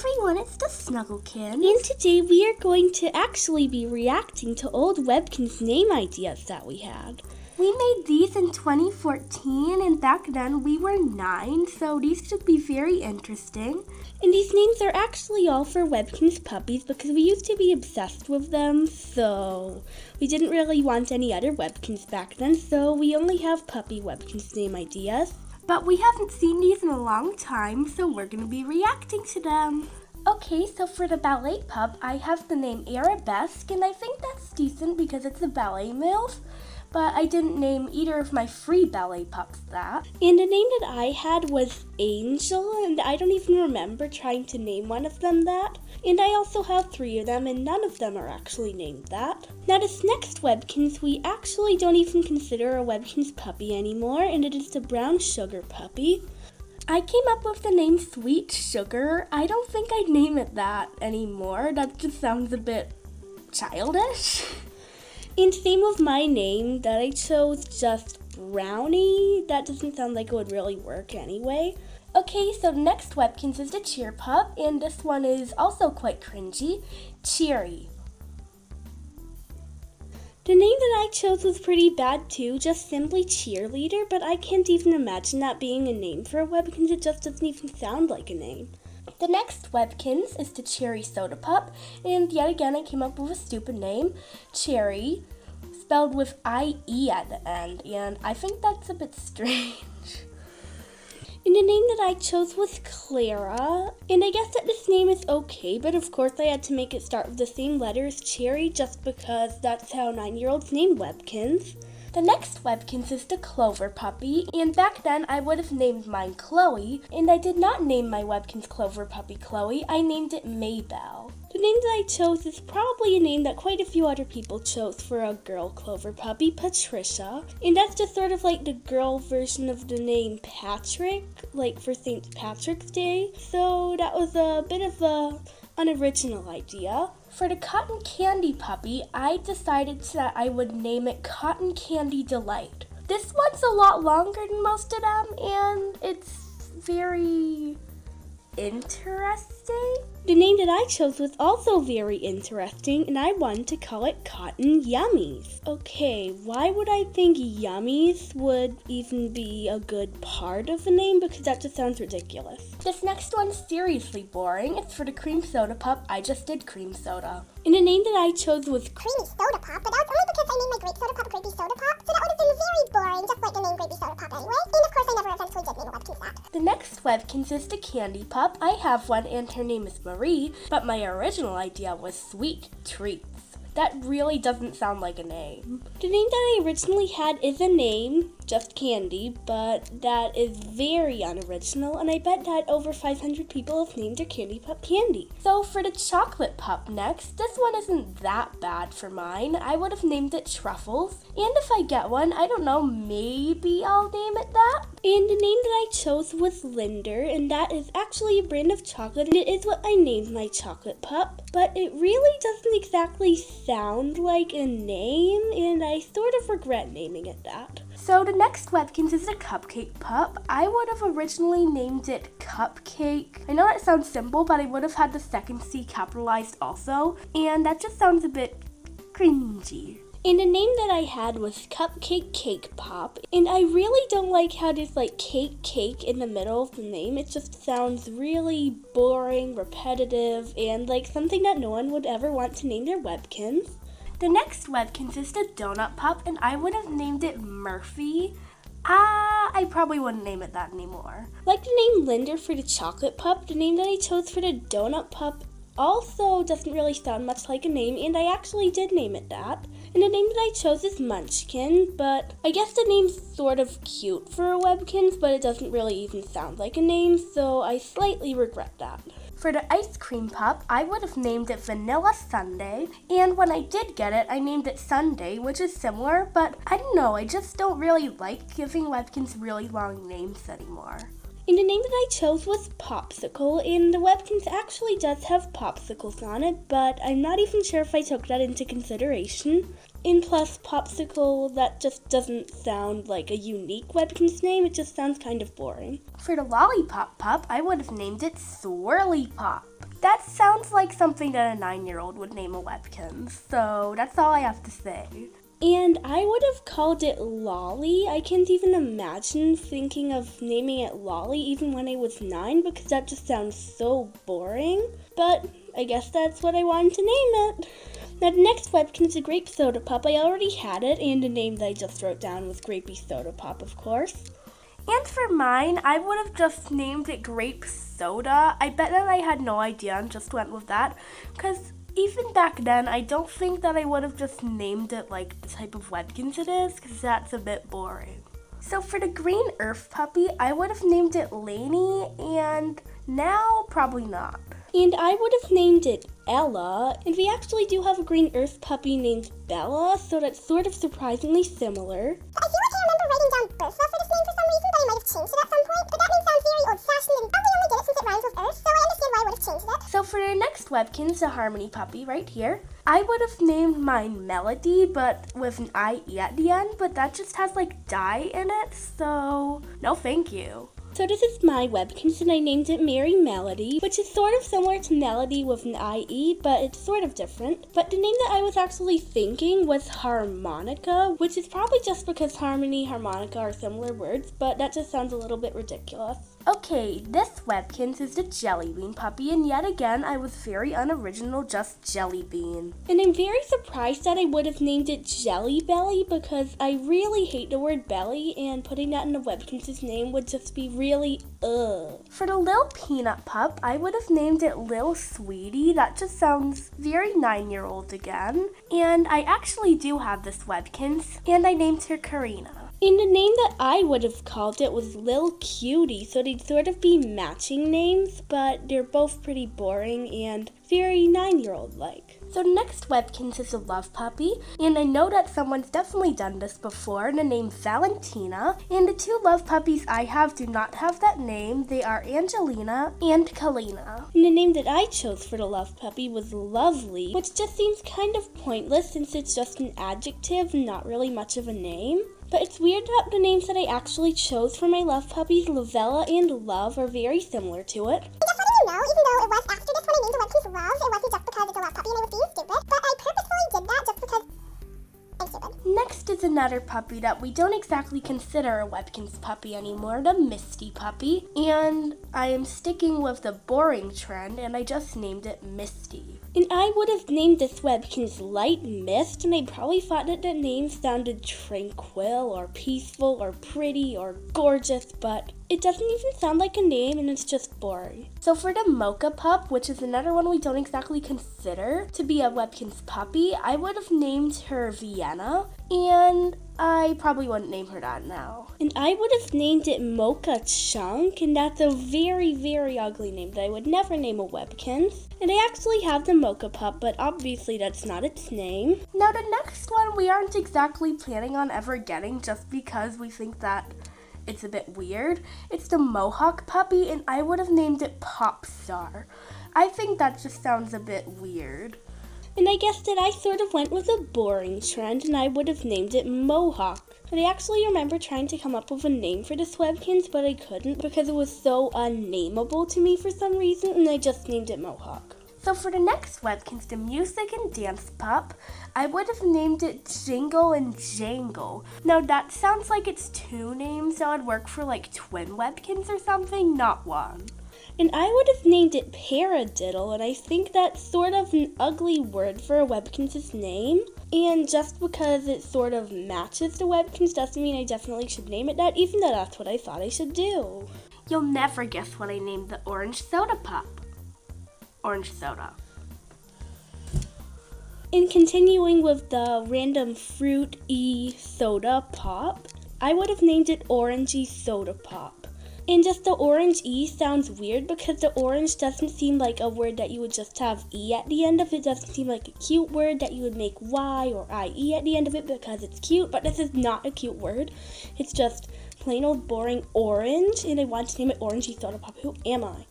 everyone, it's the Snugglekin. And today we are going to actually be reacting to old Webkinz name ideas that we had. We made these in 2014, and back then we were 9, so these should be very interesting. And these names are actually all for Webkinz puppies because we used to be obsessed with them, so we didn't really want any other Webkinz back then, so we only have puppy Webkinz name ideas. But we haven't seen these in a long time, so we're going to be reacting to them. Okay, so for the ballet pup, I have the name Arabesque, and I think that's decent because it's a ballet move. But I didn't name either of my free ballet pups that. And the name that I had was Angel, and I don't even remember trying to name one of them that. And I also have 3 of them, and none of them are actually named that. Now this next Webkinz, we actually don't even consider a Webkinz puppy anymore, and it is the brown sugar puppy. I came up with the name Sweet Sugar. I don't think I'd name it that anymore. That just sounds a bit childish. And same with my name that I chose, just Brownie. That doesn't sound like it would really work anyway. Okay, so the next Webkinz is the Cheer Pup, and this one is also quite cringy, Cheery. The name that I chose was pretty bad too, just simply Cheerleader, but I can't even imagine that being a name for a Webkinz. It just doesn't even sound like a name. The next Webkinz is the Cherry Soda Pup, and yet again I came up with a stupid name, Cherry, spelled with I-E at the end, and I think that's a bit strange. And the name that I chose was Clara, and I guess that this name is okay, but of course I had to make it start with the same letter as Cherry just because that's how 9-year-olds name Webkinz. The next Webkinz is the Clover Puppy, and back then I would have named mine Chloe, and I did not name my Webkinz Clover Puppy Chloe, I named it Maybelle. The name that I chose is probably a name that quite a few other people chose for a girl Clover Puppy, Patricia, and that's just sort of like the girl version of the name Patrick, like for St. Patrick's Day, so that was a bit of a unoriginal idea. For the Cotton Candy Puppy, I decided that I would name it Cotton Candy Delight. This one's a lot longer than most of them, and it's very interesting. The name that I chose was also very interesting, and I wanted to call it Cotton Yummies. Okay, why would I think Yummies would even be a good part of a name? Because that just sounds ridiculous. This next one's seriously boring. It's for the Cream Soda Pup. I just did Cream Soda. And the name that I chose was Creamy Soda Pop, but that was only because I named my grape soda pop Grapey Soda Pop, so that would have been very boring, just like the name Grapey Soda Pop anyway. And of course I never eventually did name a Webkinz that. The next Webkinz is the Candy Pup. I have one, and her name is Marie, but my original idea was Sweet Treats. That really doesn't sound like a name. The name that I originally had is a name, just Candy, but that is very unoriginal, and I bet that over 500 people have named their Candy Pup Candy. So for the Chocolate Pup next, this one isn't that bad for mine. I would have named it Truffles, and if I get one, I don't know, maybe I'll name it that. And the name that I chose was Linder, and that is actually a brand of chocolate, and it is what I named my chocolate pup, but it really doesn't exactly sound like a name, and I sort of regret naming it that. So the next Webkinz is the Cupcake Pup. I would have originally named it Cupcake. I know that sounds simple, but I would have had the second C capitalized also, and that just sounds a bit cringy. And the name that I had was Cupcake Cake Pop, and I really don't like how there's like cake in the middle of the name. It just sounds really boring, repetitive, and like something that no one would ever want to name their Webkinz. The next Webkinz is the Donut Pup, and I would have named it Murphy. I probably wouldn't name it that anymore. Like the name Linder for the Chocolate Pup, the name that I chose for the Donut Pup also doesn't really sound much like a name, and I actually did name it that. And the name that I chose is Munchkin, but I guess the name's sort of cute for a Webkinz, but it doesn't really even sound like a name, so I slightly regret that. For the Ice Cream Pup, I would have named it Vanilla Sundae, and when I did get it, I named it Sunday, which is similar, but I don't know, I just don't really like giving Webkinz really long names anymore. And the name that I chose was Popsicle, and the Webkinz actually does have popsicles on it, but I'm not even sure if I took that into consideration. And plus, Popsicle, that just doesn't sound like a unique Webkinz name. It just sounds kind of boring. For the Lollipop Pup, I would have named it Swirly Pop. That sounds like something that a 9-year-old would name a Webkinz, so that's all I have to say. And I would have called it Lolly. I can't even imagine thinking of naming it Lolly even when I was 9 because that just sounds so boring. But I guess that's what I wanted to name it. Now the next Webkinz is a Grape Soda Pup. I already had it, and the name that I just wrote down was Grapey Soda Pop, of course. And for mine, I would have just named it Grape Soda. I bet that I had no idea and just went with that, because even back then, I don't think that I would have just named it like the type of Webkinz it is, because that's a bit boring. So for the Green Earth Puppy, I would have named it Lainey, and now probably not. And I would have named it Ella, and we actually do have a Green Earth puppy named Bella, so that's sort of surprisingly similar. I feel like I remember writing down Bertha for this name for some reason, but I might have changed it at some point. But that name sounds very old-fashioned and probably only get it since it rhymes with Earth, so I understand why I would have changed it. So for our next Webkinz, the Harmony Puppy right here, I would have named mine Melody, but with an IE at the end, but that just has like die in it, so no thank you. So this is my Webkinz, and I named it Merry Melody, which is sort of similar to Melody with an IE, but it's sort of different. But the name that I was actually thinking was Harmonica, which is probably just because harmony, harmonica are similar words, but that just sounds a little bit ridiculous. Okay, this Webkinz is the Jelly Bean Puppy, and yet again, I was very unoriginal, just Jelly Bean. And I'm very surprised that I would have named it Jelly Belly, because I really hate the word belly, and putting that in a Webkinz's name would just be really For the Lil Peanut Pup, I would have named it Lil Sweetie. That just sounds very 9-year-old again. And I actually do have this Webkinz, and I named her Karina. And the name that I would have called it was Lil Cutie, so they'd sort of be matching names, but they're both pretty boring and very 9-year-old like. So the next Webkinz is a Love Puppy, and I know that someone's definitely done this before, and the name's Valentina. And the two Love Puppies I have do not have that name. They are Angelina and Kalina. And the name that I chose for the Love Puppy was Lovely, which just seems kind of pointless since it's just an adjective and not really much of a name. But it's weird that the names that I actually chose for my Love Puppies, Lavella and Love, are very similar to it. And just letting you know, even though it was after this when I named the Webkinz Love, it wasn't just because it's a love puppy and I was being stupid, but I purposefully did that just because I'm stupid. Next is another puppy that we don't exactly consider a Webkinz puppy anymore, the Misty Puppy. And I am sticking with the boring trend, and I just named it Misty. And I would have named this Webkinz Light Mist, and I probably thought that the name sounded tranquil or peaceful or pretty or gorgeous, but it doesn't even sound like a name and it's just boring. So for the Mocha Pup, which is another one we don't exactly consider to be a Webkinz puppy, I would have named her Vienna, and I probably wouldn't name her that now. And I would have named it Mocha Chunk, and that's a very, very ugly name that I would never name a Webkinz. And I actually have the Mocha Pup, but obviously that's not its name. Now the next one we aren't exactly planning on ever getting just because we think that it's a bit weird. It's the Mohawk Puppy, and I would have named it Popstar. I think that just sounds a bit weird. And I guess that I sort of went with a boring trend, and I would have named it Mohawk. And I actually remember trying to come up with a name for this Webkinz, but I couldn't because it was so unnameable to me for some reason, and I just named it Mohawk. So for the next Webkinz, the Music and Dance Pup, I would have named it Jingle and Jangle. Now that sounds like it's two names that would work for like twin Webkinz or something, not one. And I would have named it Paradiddle, and I think that's sort of an ugly word for a Webkinz's name. And just because it sort of matches the Webkinz doesn't mean I definitely should name it that, even though that's what I thought I should do. You'll never guess what I named the Orange Soda Pup. Orange soda. In continuing with the random fruit-y soda pop, I would have named it Orangey Soda Pop. And just the orange E sounds weird because the orange doesn't seem like a word that you would just have E at the end of it. Doesn't seem like a cute word that you would make Y or IE at the end of it because it's cute, but this is not a cute word. It's just plain old boring orange, and I want to name it Orangey Soda Pop. Who am I?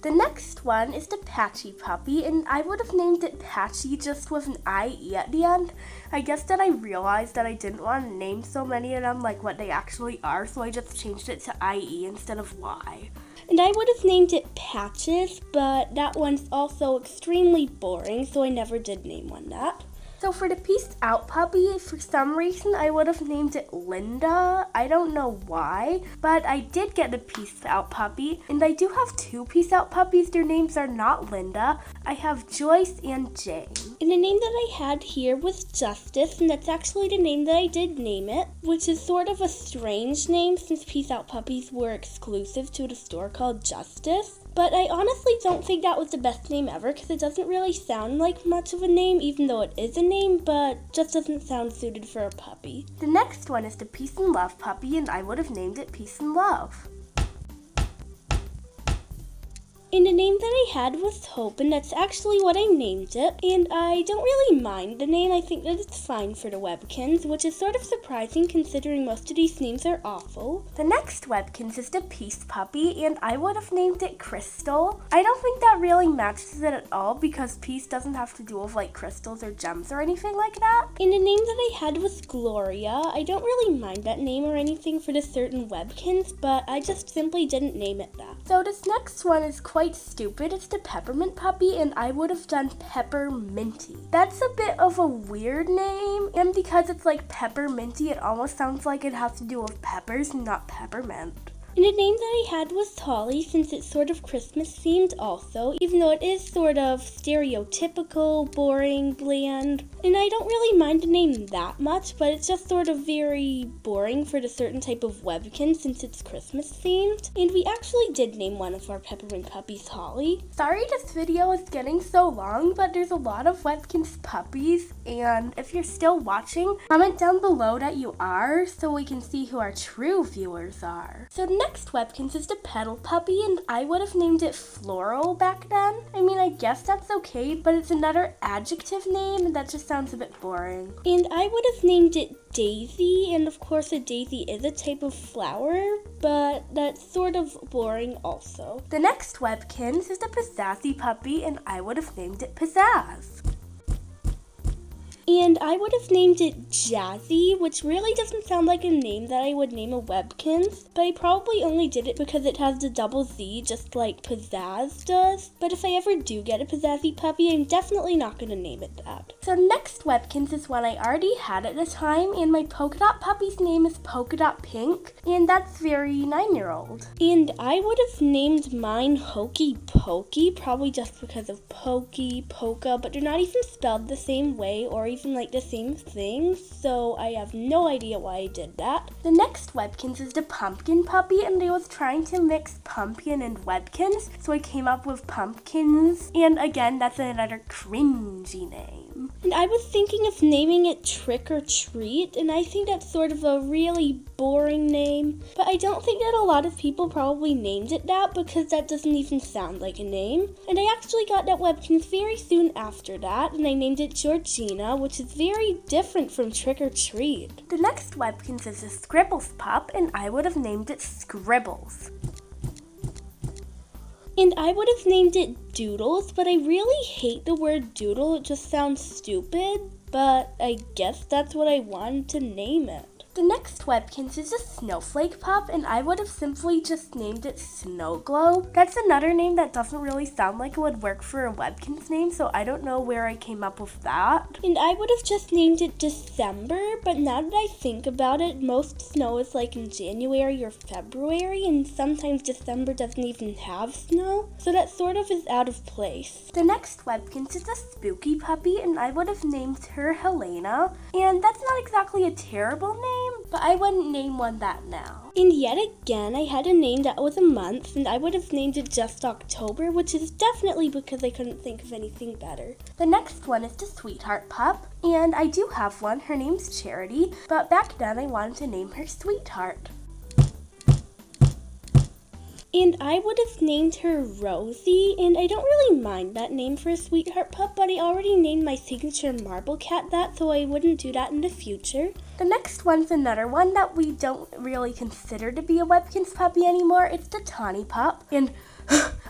The next one is the Patchy puppy, and I would have named it Patchy just with an IE at the end. I guess that I realized that I didn't want to name so many of them like what they actually are, so I just changed it to IE instead of Y. And I would have named it Patches, but that one's also extremely boring, so I never did name one that. So for the Peace Out puppy, for some reason I would have named it Linda. I don't know why, but I did get the Peace Out puppy, and I do have 2 Peace Out puppies. Their names are not Linda. I have Joyce and Jane. And the name that I had here was Justice, and that's actually the name that I did name it, which is sort of a strange name since Peace Out puppies were exclusive to the store called Justice. But I honestly don't think that was the best name ever because it doesn't really sound like much of a name, even though it is a name, but just doesn't sound suited for a puppy. The next one is the Peace and Love puppy, and I would have named it Peace and Love. And the name that I had was Hope, and that's actually what I named it. And I don't really mind the name. I think that it's fine for the Webkinz, which is sort of surprising considering most of these names are awful. The next Webkinz is the Peace puppy, and I would have named it Crystal. I don't think that really matches it at all because peace doesn't have to do with like crystals or gems or anything like that. And the name that I had was Gloria. I don't really mind that name or anything for the certain Webkinz, but I just simply didn't name it that. So this next one is quite stupid. It's the Peppermint puppy, and I would have done Pepperminty. That's a bit of a weird name, and because it's like Pepperminty, it almost sounds like it has to do with peppers and not peppermint. And the name that I had was Holly since it's sort of Christmas themed also, even though it is sort of stereotypical, boring, bland. And I don't really mind the name that much, but it's just sort of very boring for the certain type of Webkinz since it's Christmas themed. And we actually did name one of our peppermint puppies Holly. Sorry this video is getting so long, but there's a lot of Webkinz puppies, and if you're still watching, comment down below that you are so we can see who our true viewers are. So the next Webkinz is the Petal puppy, and I would have named it Floral back then. I mean, I guess that's okay, but it's another adjective name, and that just sounds a bit boring. And I would have named it Daisy, and of course a daisy is a type of flower, but that's sort of boring also. The next Webkinz is the Pizzazzy puppy, and I would have named it Pizzazz. And I would have named it Jazzy, which really doesn't sound like a name that I would name a Webkinz, but I probably only did it because it has the double Z, just like Pizzazz does. But if I ever do get a Pizzazzy puppy, I'm definitely not going to name it that. So next Webkinz is one I already had at the time, and my polka dot puppy's name is Polka Dot Pink, and that's very 9-year-old. And I would have named mine Hokey Pokey, probably just because of pokey, polka, but they're not even spelled the same way or even like the same thing, so I have no idea why I did that. The next Webkinz is the Pumpkin puppy, and I was trying to mix pumpkin and Webkinz, so I came up with Pumpkins, and again, that's another cringy name. And I was thinking of naming it Trick or Treat, and I think that's sort of a really boring name, but I don't think that a lot of people probably named it that because that doesn't even sound like a name. And I actually got that Webkinz very soon after that, and I named it Georgina, which is very different from Trick or Treat. The next Webkinz is a Scribbles pup, and I would have named it Scribbles. And I would have named it Doodles, but I really hate the word doodle. It just sounds stupid, but I guess that's what I wanted to name it. The next Webkinz is a Snowflake pup, and I would have simply just named it Snow Globe. That's another name that doesn't really sound like it would work for a Webkinz name, so I don't know where I came up with that. And I would have just named it December, but now that I think about it, most snow is like in January or February, and sometimes December doesn't even have snow, so that sort of is out of place. The next Webkinz is a Spooky puppy, and I would have named her Helena, and that's not exactly a terrible name, but I wouldn't name one that now. And yet again, I had a name that was a month, and I would have named it just October, which is definitely because I couldn't think of anything better. The next one is the Sweetheart pup, and I do have one. Her name's Charity, but back then I wanted to name her Sweetheart. And I would have named her Rosie, and I don't really mind that name for a Sweetheart pup, but I already named my signature Marble Cat that, so I wouldn't do that in the future. The next one's another one that we don't really consider to be a Webkinz puppy anymore. It's the Tawny pup, and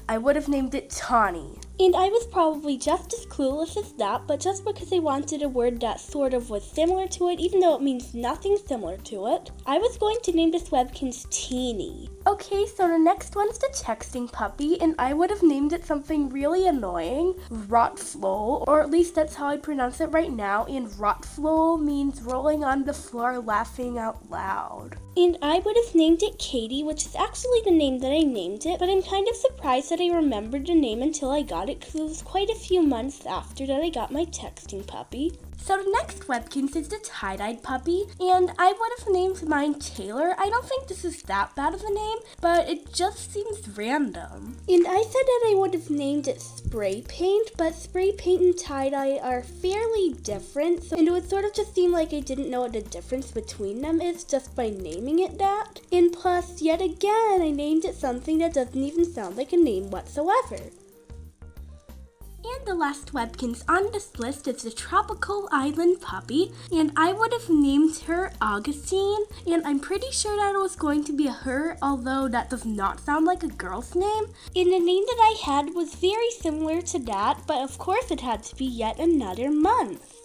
I would have named it Tawny. And I was probably just as clueless as that, but just because I wanted a word that sort of was similar to it, even though it means nothing similar to it, I was going to name this Webkinz Teeny. Okay, so the next one's the texting puppy, and I would have named it something really annoying, Rotflol, or at least that's how I pronounce it right now, and Rotflol means rolling on the floor laughing out loud. And I would have named it Katie, which is actually the name that I named it, but I'm kind of surprised that I remembered the name until I got it, because it was quite a few months after that I got my texting puppy. So the next Webkinz is the tie-dyed puppy, and I would have named mine Taylor. I don't think this is that bad of a name, but it just seems random. And I said that I would have named it Spray Paint, but spray paint and tie-dye are fairly different, and it would sort of just seem like I didn't know what the difference between them is just by naming it that. And plus, yet again, I named it something that doesn't even sound like a name whatsoever. And the last Webkinz on this list is the tropical island puppy, and I would have named her Augustine, and I'm pretty sure that it was going to be a her, although that does not sound like a girl's name. And the name that I had was very similar to that, but of course it had to be yet another month.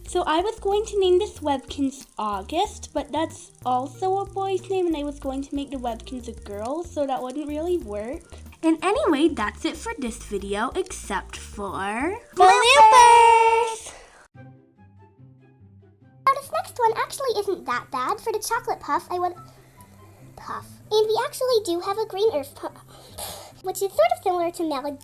So I was going to name this Webkinz August, but that's also a boy's name, and I was going to make the Webkinz a girl, so that wouldn't really work. And anyway, that's it for this video, except for bloopers! Now this next one actually isn't that bad. For the chocolate puff, I would... Puff. And we actually do have a green earth puff, which is sort of similar to Melody.